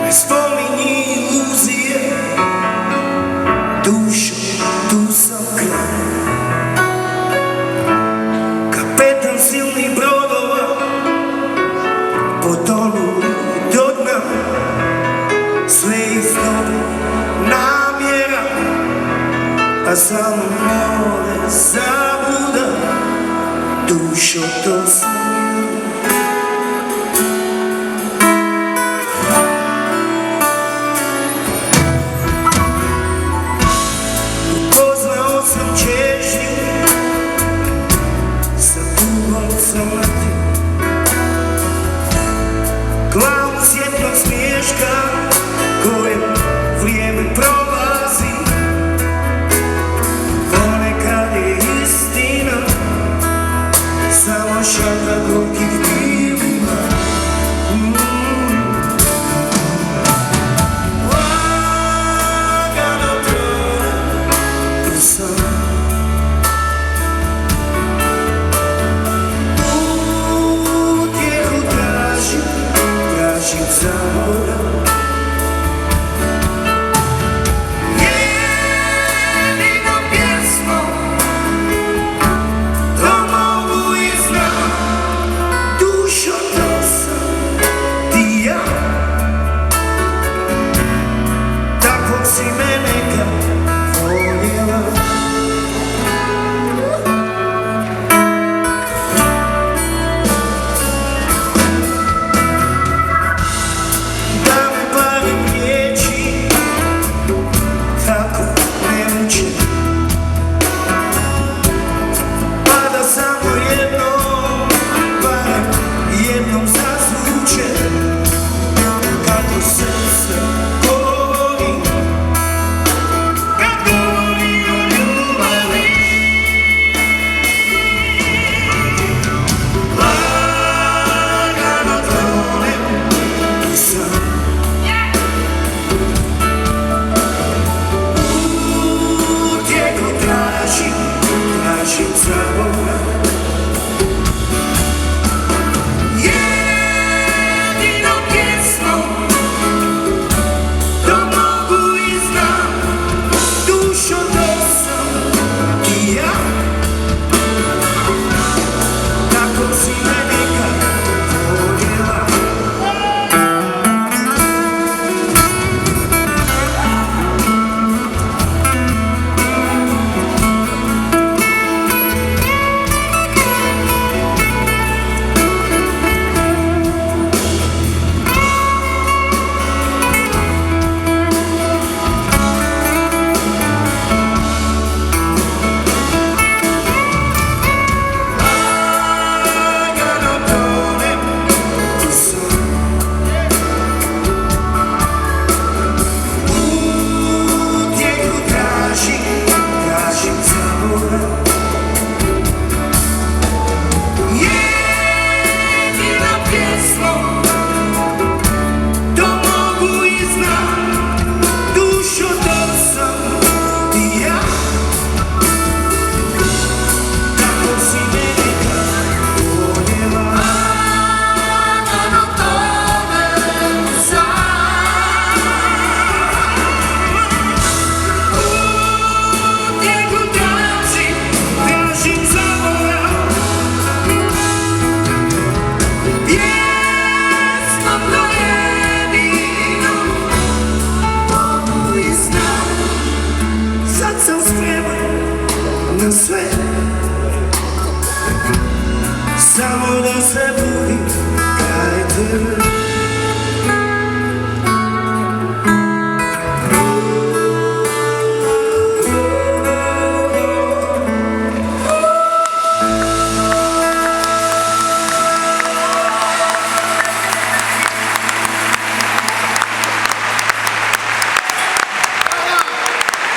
Ne spominji iluzije, dušo, tu sam kraj. Kapetan silnih brodova, potonuli do dna. Sve isto namjera, a samo more zabluda. Dušo, to sam ja. Upoznao sam čežnju sa tugom smrti, glavu svjetlog smiješka koje vrijeme prolazi. Ponekad je istina samo šaka gorkih pivima. Lagano tone u san. Utjehu tražim zamora. Si me nekad voljela, da me barem riječi tako ne muče, pa da samo jednom, barem jednom zazvuče kako srce na sve, samo da se budim.